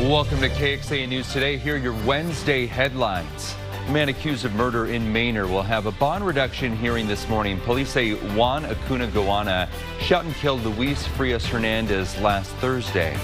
Welcome to KXAN News Today. Here are your Wednesday headlines. A man accused of murder in Manor will have a bond reduction hearing this morning. Police say Juan Acuna Guana shot and killed Luis Frias Hernandez last Thursday.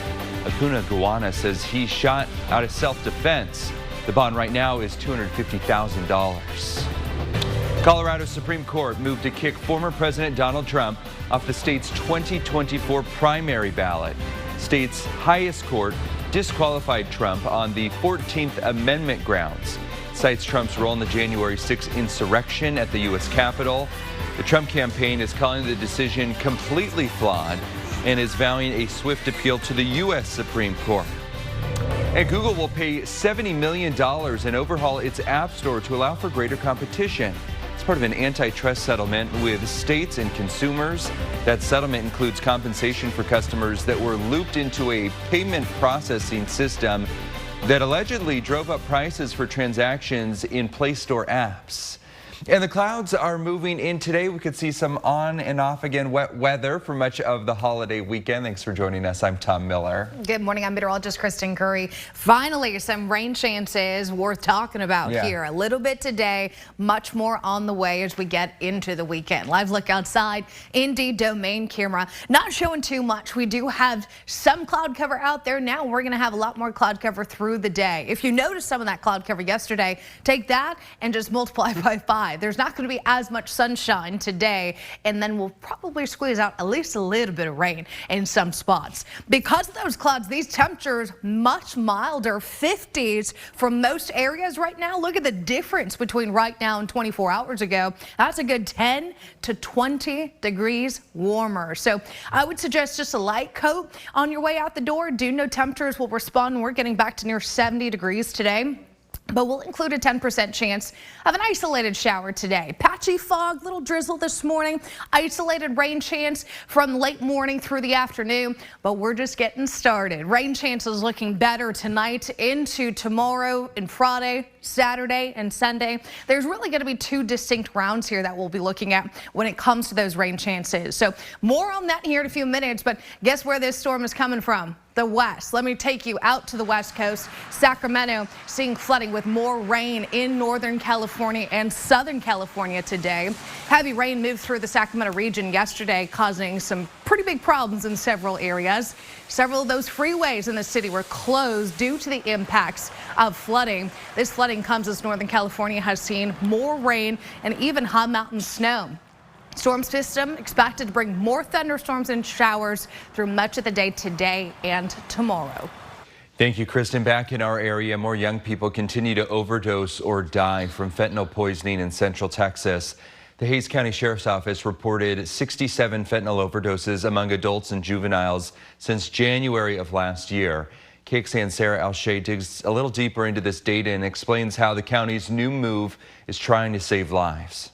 Acuna Guana says he shot out of self-defense. The bond right now is $250,000. Colorado Supreme Court moved to kick former President Donald Trump off the state's 2024 primary ballot. State's highest court disqualified Trump on the 14th Amendment grounds. Cites Trump's role in the January 6th insurrection at the U.S. Capitol. The Trump campaign is calling the decision completely flawed and is vowing a swift appeal to the U.S. Supreme Court. And Google will pay $70 million and overhaul its App Store to allow for greater competition. It's part of an antitrust settlement with states and consumers. That settlement includes compensation for customers that were looped into a payment processing system that allegedly drove up prices for transactions in Play Store apps. And the clouds are moving in today. We could see some on and off again wet weather for much of the holiday weekend. Thanks for joining us. I'm Tom Miller. Good morning. I'm meteorologist Kristen Curry. Finally, some rain chances worth talking about here. A little bit today, much more on the way as we get into the weekend. Live look outside. Indeed, domain camera not showing too much. We do have some cloud cover out there now. We're going to have a lot more cloud cover through the day. If you noticed some of that cloud cover yesterday, take that and just multiply by 5. There's not going to be as much sunshine today, and then we'll probably squeeze out at least a little bit of rain in some spots. Because of those clouds, these temperatures much milder, 50s for most areas right now. Look at the difference between right now and 24 hours ago. That's a good 10 to 20 degrees warmer. So I would suggest just a light coat on your way out the door. Do know temperatures will respond. We're getting back to near 70 degrees today. But we'll include a 10% chance of an isolated shower today. Patchy fog, little drizzle this morning, isolated rain chance from late morning through the afternoon, but we're just getting started. Rain chances looking better tonight into tomorrow and Friday, Saturday and Sunday. There's really going to be two distinct rounds here that we'll be looking at when it comes to those rain chances. So more on that here in a few minutes, but guess where this storm is coming from? The west. Let me take you out to the west coast. Sacramento seeing flooding with more rain in Northern California and Southern California today. Heavy rain moved through the Sacramento region yesterday, causing some pretty big problems in several areas. Several of those freeways in the city were closed due to the impacts of flooding. This flooding comes as Northern California has seen more rain and even high mountain snow. Storm system expected to bring more thunderstorms and showers through much of the day today and tomorrow. Thank you, Kristen. Back in our area, more young people continue to overdose or die from fentanyl poisoning in Central Texas. The Hays County Sheriff's Office reported 67 fentanyl overdoses among adults and juveniles since January of last year. KXAN's Sarah Alshay digs a little deeper into this data and explains how the county's new move is trying to save lives.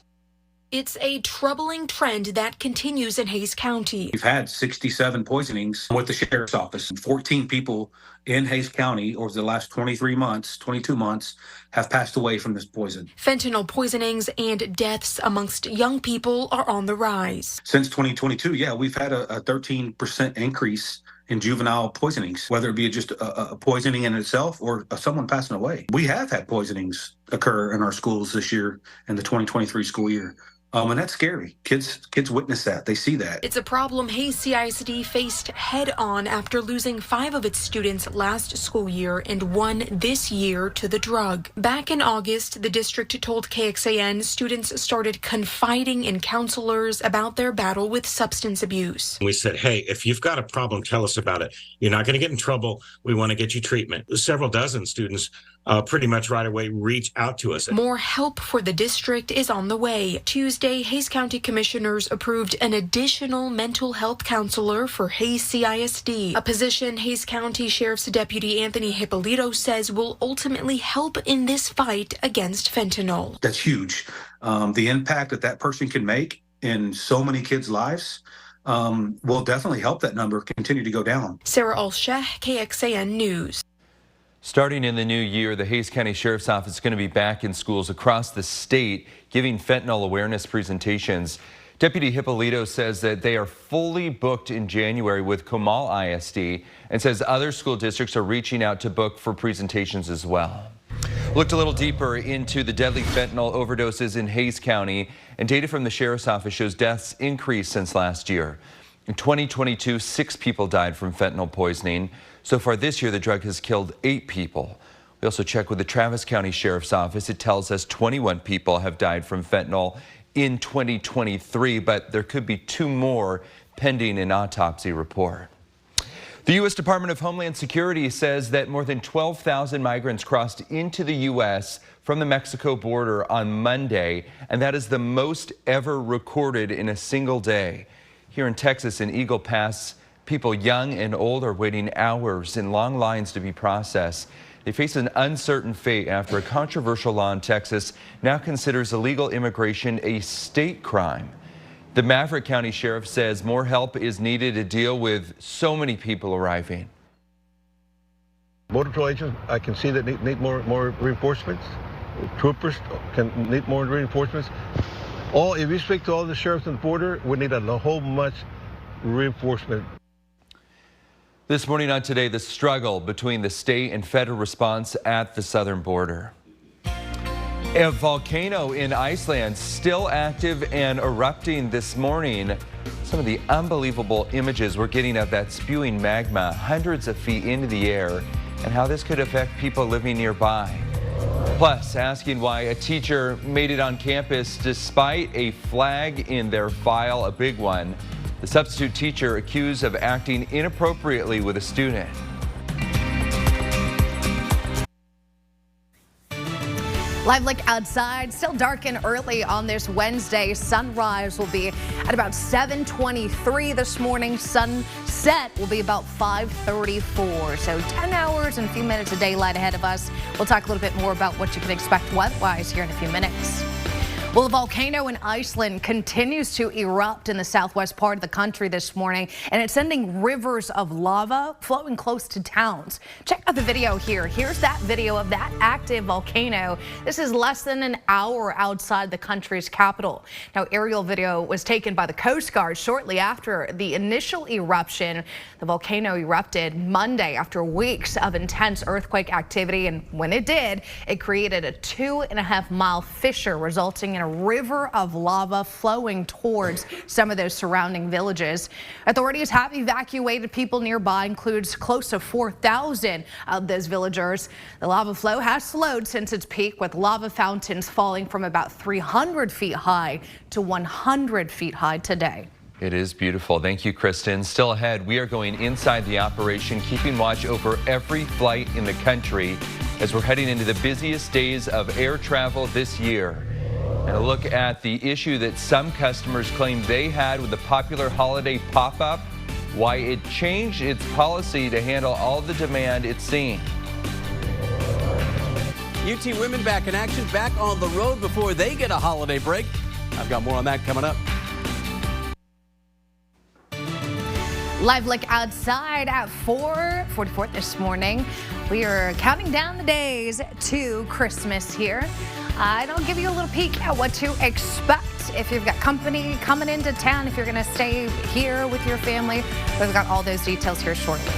It's a troubling trend that continues in Hays County. We've had 67 poisonings with the Sheriff's Office. 14 people in Hays County over the last 22 months have passed away from this poison. Fentanyl poisonings and deaths amongst young people are on the rise. Since 2022, we've had a 13% increase in juvenile poisonings, whether it be just a poisoning in itself or someone passing away. We have had poisonings occur in our schools this year in the 2023 school year. And that's scary. Kids witness that. They see that. It's a problem Hays CISD faced head on after losing 5 of its students last school year and 1 this year to the drug. Back in August, the district told KXAN students started confiding in counselors about their battle with substance abuse. We said, hey, if you've got a problem, tell us about it. You're not going to get in trouble. We want to get you treatment. Several dozen students pretty much right away reach out to us. More help for the district is on the way. Tuesday, Hays County commissioners approved an additional mental health counselor for Hays CISD, a position Hays County Sheriff's Deputy Anthony Hippolito says will ultimately help in this fight against fentanyl. That's huge. The impact that person can make in so many kids' lives will definitely help that number continue to go down. Sarah Alsheh, KXAN News. Starting in the new year, the Hays County Sheriff's Office is going to be back in schools across the state giving fentanyl awareness presentations. Deputy Hippolito says that they are fully booked in January with Comal ISD and says other school districts are reaching out to book for presentations as well. Looked a little deeper into the deadly fentanyl overdoses in Hays County, and data from the sheriff's office shows deaths increased since last year. In 2022, 6 people died from fentanyl poisoning. So far this year, the drug has killed 8 people. We also checked with the Travis County Sheriff's Office. It tells us 21 people have died from fentanyl in 2023, but there could be 2 more pending an autopsy report. The U.S. Department of Homeland Security says that more than 12,000 migrants crossed into the U.S. from the Mexico border on Monday, and that is the most ever recorded in a single day. Here in Texas, in Eagle Pass, people young and old are waiting hours in long lines to be processed. They face an uncertain fate after a controversial law in Texas now considers illegal immigration a state crime. The Maverick County Sheriff says more help is needed to deal with so many people arriving. Border Patrol agents, I can see that need more reinforcements. Troopers can need more reinforcements. If you speak to all the sheriffs on the border, we need a whole much reinforcement. This morning on Today, the struggle between the state and federal response at the southern border. A volcano in Iceland still active and erupting this morning. Some of the unbelievable images we're getting of that spewing magma hundreds of feet into the air and how this could affect people living nearby. Plus, asking why a teacher made it on campus despite a flag in their file, a big one. The substitute teacher accused of acting inappropriately with a student. Live look outside, still dark and early on this Wednesday. Sunrise will be at about 7:23 this morning. Sunset will be about 5:34. So 10 hours and a few minutes of daylight ahead of us. We'll talk a little bit more about what you can expect weather-wise here in a few minutes. Well, a volcano in Iceland continues to erupt in the southwest part of the country this morning, and it's sending rivers of lava flowing close to towns. Check out the video here. Here's that video of that active volcano. This is less than an hour outside the country's capital. Now, aerial video was taken by the Coast Guard shortly after the initial eruption. The volcano erupted Monday after weeks of intense earthquake activity, and when it did, it created a 2.5-mile fissure, resulting in a river of lava flowing towards some of those surrounding villages. Authorities have evacuated people nearby, includes close to 4,000 of those villagers. The lava flow has slowed since its peak, with lava fountains falling from about 300 feet high to 100 feet high today. It is beautiful. Thank you, Kristen. Still ahead, we are going inside the operation, keeping watch over every flight in the country as we're heading into the busiest days of air travel this year. And a look at the issue that some customers claim they had with the popular holiday pop-up, why it changed its policy to handle all the demand it's seeing. UT women back in action, back on the road before they get a holiday break. I've got more on that coming up. Live look outside at 4:44 this morning. We are counting down the days to Christmas here. I'll give you a little peek at what to expect if you've got company coming into town, if you're going to stay here with your family. We've got all those details here shortly.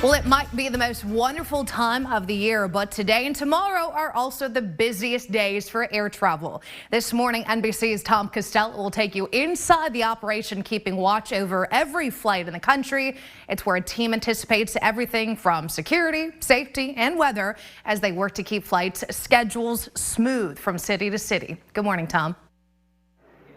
Well, it might be the most wonderful time of the year, but today and tomorrow are also the busiest days for air travel. This morning, NBC's Tom Costello will take you inside the operation, keeping watch over every flight in the country. It's where a team anticipates everything from security, safety, and weather as they work to keep flights schedules smooth from city to city. Good morning, Tom.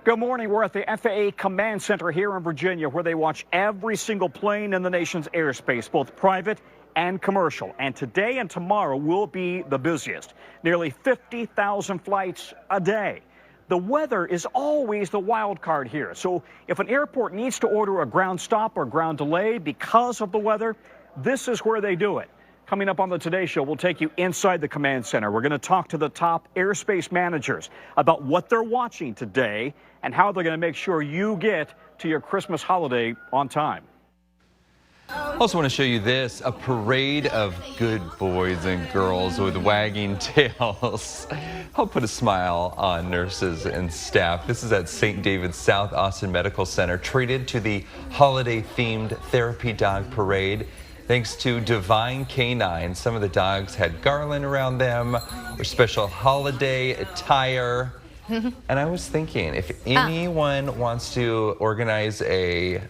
Good morning. We're at the FAA Command Center here in Virginia, where they watch every single plane in the nation's airspace, both private and commercial. And today and tomorrow will be the busiest. Nearly 50,000 flights a day. The weather is always the wild card here. So if an airport needs to order a ground stop or ground delay because of the weather, this is where they do it. Coming up on the Today Show, we'll take you inside the command center. We're going to talk to the top airspace managers about what they're watching today and how they're going to make sure you get to your Christmas holiday on time. Also want to show you this, a parade of good boys and girls with wagging tails. Help put a smile on nurses and staff. This is at St. David's South Austin Medical Center, treated to the holiday-themed therapy dog parade. Thanks to Divine Canine, some of the dogs had garland around them or special holiday attire. And I was thinking, if anyone wants to organize a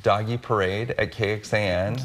doggy parade at KXAN.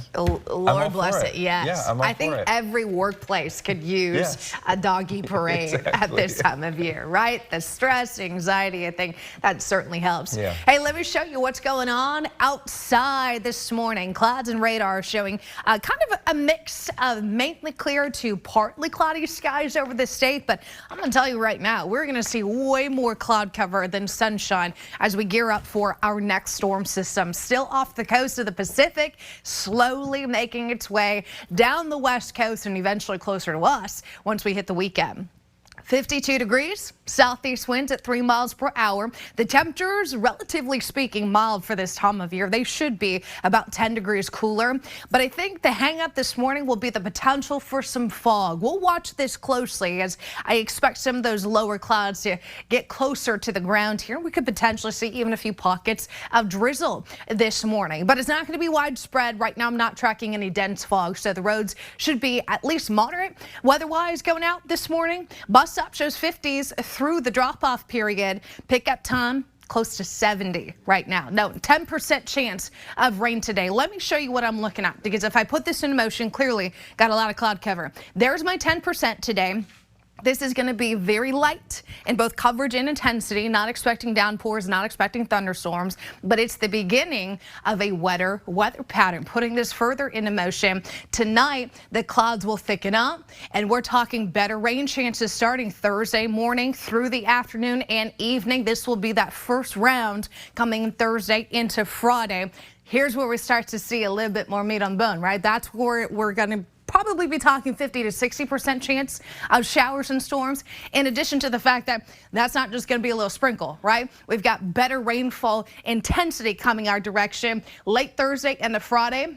Lord bless it, yes. Yeah, I'm all I think for it. every workplace could use a doggy parade at this time of year, right? The stress, anxiety, I think that certainly helps. Yeah. Hey, let me show you what's going on outside this morning. Clouds and radar showing kind of a mix of mainly clear to partly cloudy skies over the state, but I'm going to tell you right now, we're going to see way more cloud cover than sunshine as we gear up for our next storm system. Still off the coast of the Pacific, slowly making its way down the west coast and eventually closer to us once we hit the weekend. 52 degrees, southeast winds at 3 miles per hour. The temperatures, relatively speaking, mild for this time of year. They should be about 10 degrees cooler. But I think the hang up this morning will be the potential for some fog. We'll watch this closely as I expect some of those lower clouds to get closer to the ground here. We could potentially see even a few pockets of drizzle this morning, but it's not going to be widespread. Right now, I'm not tracking any dense fog, so the roads should be at least moderate. Weather-wise going out this morning, bus up shows 50s through the drop-off period. Pickup time close to 70 right now. No, 10% chance of rain today. Let me show you what I'm looking at, because if I put this in motion, clearly got a lot of cloud cover. There's my 10% today. This is going to be very light in both coverage and intensity, not expecting downpours, not expecting thunderstorms, but it's the beginning of a wetter weather pattern. Putting this further into motion, tonight the clouds will thicken up and we're talking better rain chances starting Thursday morning through the afternoon and evening. This will be that first round coming Thursday into Friday. Here's where we start to see a little bit more meat on the bone, right? That's where we're going to probably be talking 50 to 60% chance of showers and storms, in addition to the fact that that's not just going to be a little sprinkle, right? We've got better rainfall intensity coming our direction late Thursday and Friday.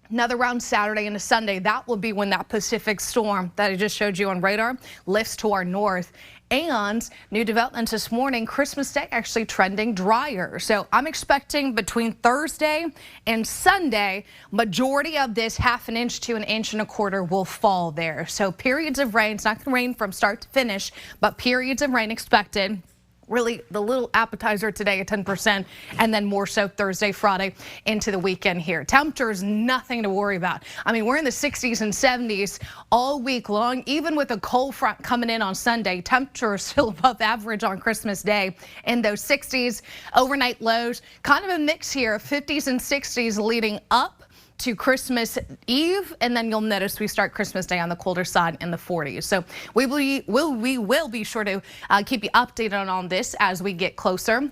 Another round Saturday into Sunday. That will be when that Pacific storm that I just showed you on radar lifts to our north. And new developments this morning, Christmas Day actually trending drier. So I'm expecting between Thursday and Sunday, majority of this 1/2 inch to 1.25 inches will fall there. So periods of rain, it's not going to rain from start to finish, but periods of rain expected. Really the little appetizer today at 10%, and then more so Thursday, Friday into the weekend here. Temperatures, nothing to worry about. I mean, we're in the 60s and 70s all week long. Even with a cold front coming in on Sunday, temperatures still above average on Christmas Day in those 60s. Overnight lows, kind of a mix here, 50s and 60s leading up to Christmas Eve, and then you'll notice we start Christmas Day on the colder side in the 40s. So we will be sure to keep you updated on this as we get closer.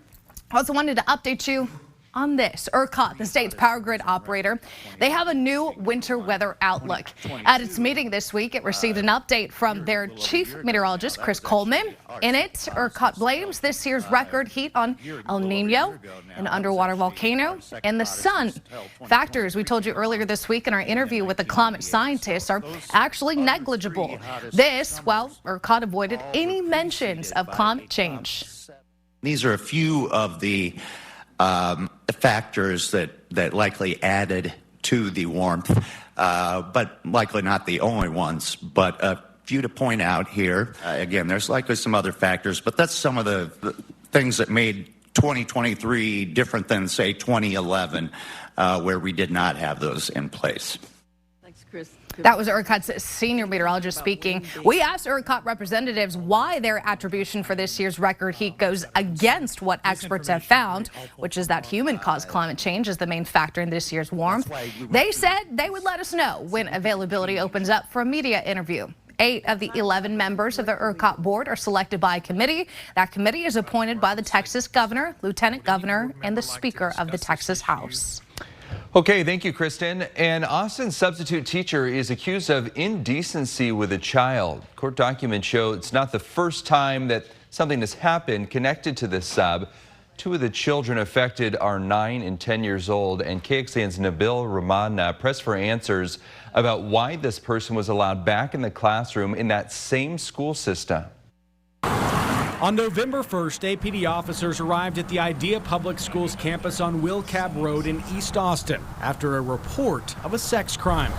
I also wanted to update you on this. ERCOT, the state's power grid operator, they have a new winter weather outlook. At its meeting this week, it received an update from their chief meteorologist, Chris Coleman. In it, ERCOT blames this year's record heat on El Nino, an underwater volcano, and the sun. Factors we told you earlier this week in our interview with the climate scientists are actually negligible. This, well, ERCOT avoided any mentions of climate change. These are a few of the factors that likely added to the warmth, but likely not the only ones. But a few to point out here. Again, there's likely some other factors, but that's some of the things that made 2023 different than, say, 2011, where we did not have those in place. Thanks, Chris. That was ERCOT's senior meteorologist speaking. We asked ERCOT representatives why their attribution for this year's record heat goes against what experts have found, which is that human-caused climate change is the main factor in this year's warmth. They said they would let us know when availability opens up for a media interview. 8 of the 11 members of the ERCOT board are selected by a committee. That committee is appointed by the Texas governor, lieutenant governor, and the Speaker of the Texas House. Okay, thank you, Kristen. An Austin substitute teacher is accused of indecency with a child. Court documents show it's not the first time that something has happened connected to this sub. Two of the children affected are 9 and 10 years old, and KXAN's Nabil Rahman pressed for answers about why this person was allowed back in the classroom in that same school system. On November 1st, APD officers arrived at the Idea Public Schools campus on Wilcab Road in East Austin after a report of a sex crime.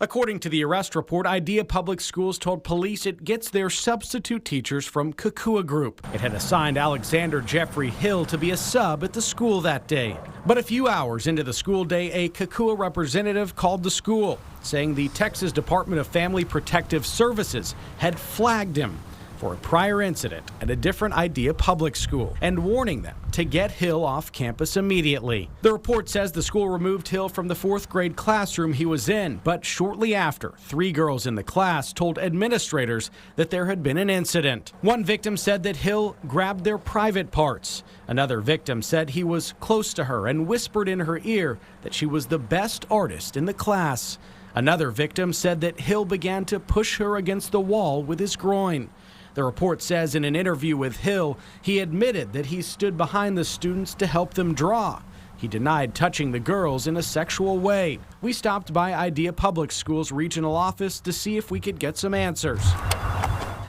According to the arrest report, Idea Public Schools told police it gets their substitute teachers from KXAN Group. It had assigned Alexander Jeffrey Hill to be a sub at the school that day. But a few hours into the school day, a KXAN representative called the school, saying the Texas Department of Family Protective Services had flagged him for a prior incident at a different Idea Public School and warning them to get Hill off campus immediately. The report says the school removed Hill from the 4th grade classroom he was in, but shortly after, 3 girls in the class told administrators that there had been an incident. One victim said that Hill grabbed their private parts. Another victim said he was close to her and whispered in her ear that she was the best artist in the class. Another victim said that Hill began to push her against the wall with his groin. The report says in an interview with Hill, he admitted that he stood behind the students to help them draw. He denied touching the girls in a sexual way. We stopped by Idea Public Schools regional office to see if we could get some answers.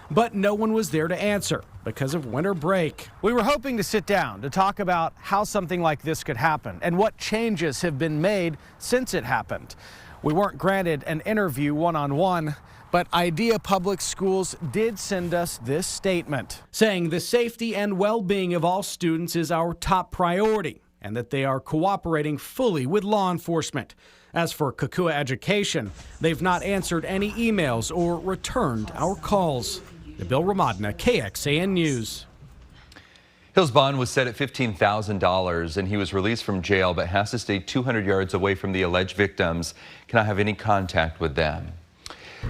But no one was there to answer because of winter break. We were hoping to sit down to talk about how something like this could happen and what changes have been made since it happened. We weren't granted an interview one-on-one, but Idea Public Schools did send us this statement, saying the safety and well-being of all students is our top priority and that they are cooperating fully with law enforcement. As for KXAN Education, they've not answered any emails or returned our calls. Nabil Rahman, KXAN News. Hill's bond was set at $15,000, and he was released from jail but has to stay 200 yards away from the alleged victims, cannot have any contact with them.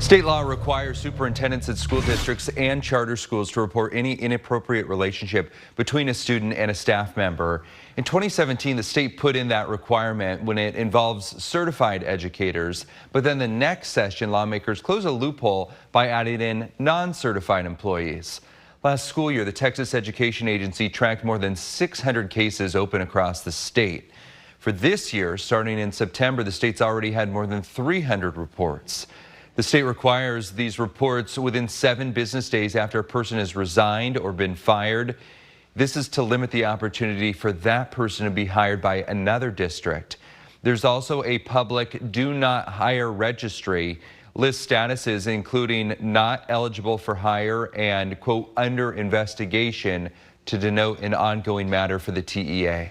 State law requires superintendents at school districts and charter schools to report any inappropriate relationship between a student and a staff member. In 2017, the state put in that requirement when it involves certified educators, but then the next session, lawmakers closed a loophole by adding in non-certified employees. Last school year, the Texas Education Agency tracked more than 600 cases open across the state. For this year, starting in September, the state's already had more than 300 reports. The state requires these reports within 7 business days after a person has resigned or been fired. This is to limit the opportunity for that person to be hired by another district. There's also a public do not hire registry. Lists statuses including not eligible for hire and, quote, under investigation to denote an ongoing matter for the TEA.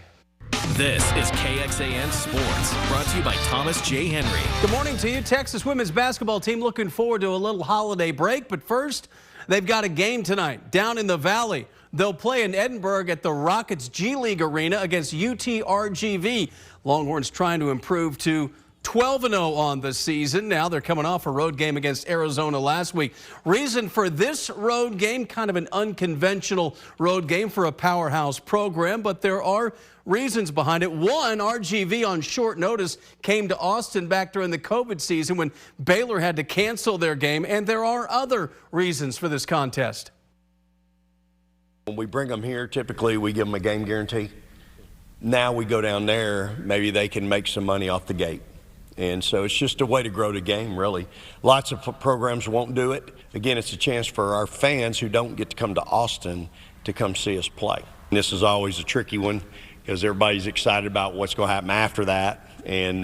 This is KXAN Sports, brought to you by Thomas J. Henry. Good morning to you. Texas women's basketball team looking forward to a little holiday break, but first, they've got a game tonight down in the Valley. They'll play in Edinburgh at the Rockets G League Arena against UTRGV. Longhorns trying to improve to 12-0 on the season. Now they're coming off a road game against Arizona last week. Reason for this road game, kind of an unconventional road game for a powerhouse program, but there are reasons behind it. One, RGV on short notice came to Austin back during the COVID season when Baylor had to cancel their game, and there are other reasons for this contest. When we bring them here, typically we give them a game guarantee. Now we go down there, maybe they can make some money off the gate. And so it's just a way to grow the game, really. Lots of programs won't do it. Again, it's a chance for our fans who don't get to come to Austin to come see us play. And this is always a tricky one because everybody's excited about what's going to happen after that. And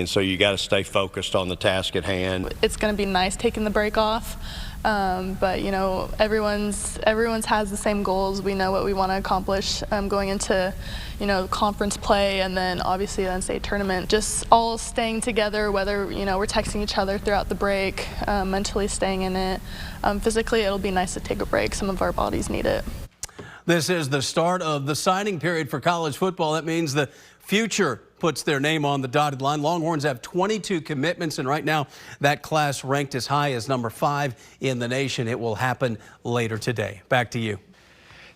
so you got to stay focused on the task at hand. It's going to be nice taking the break off. But, you know, everyone's has the same goals. We know what we want to accomplish going into, you know, conference play and then obviously the state tournament. Just all staying together, whether, you know, we're texting each other throughout the break, mentally staying in it. Physically, it'll be nice to take a break. Some of our bodies need it. This is the start of the signing period for college football. That means the future puts their name on the dotted line. Longhorns have 22 commitments, and right now that class ranked as high as number 5 in the nation. It will happen later today. Back to you.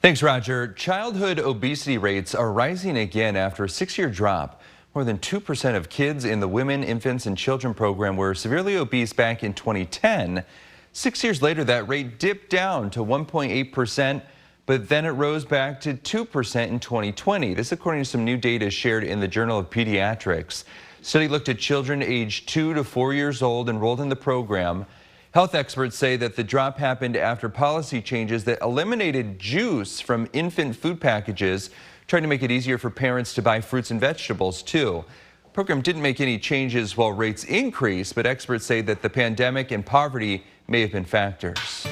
Thanks, Roger. Childhood obesity rates are rising again after a 6-year drop. More than 2% of kids in the Women, Infants, and Children program were severely obese back in 2010. 6 years later, that rate dipped down to 1.8%. but then it rose back to 2% in 2020. This according to some new data shared in the Journal of Pediatrics. Study looked at children aged 2 to 4 years old enrolled in the program. Health experts say that the drop happened after policy changes that eliminated juice from infant food packages, trying to make it easier for parents to buy fruits and vegetables too. The program didn't make any changes while rates increased, but experts say that the pandemic and poverty may have been factors.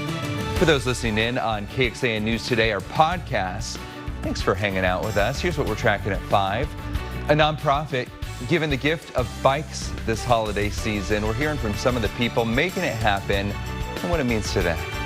For those listening in on KXAN News Today, our podcast, thanks for hanging out with us. Here's what we're tracking at 5. A nonprofit giving the gift of bikes this holiday season. We're hearing from some of the people making it happen and what it means to them.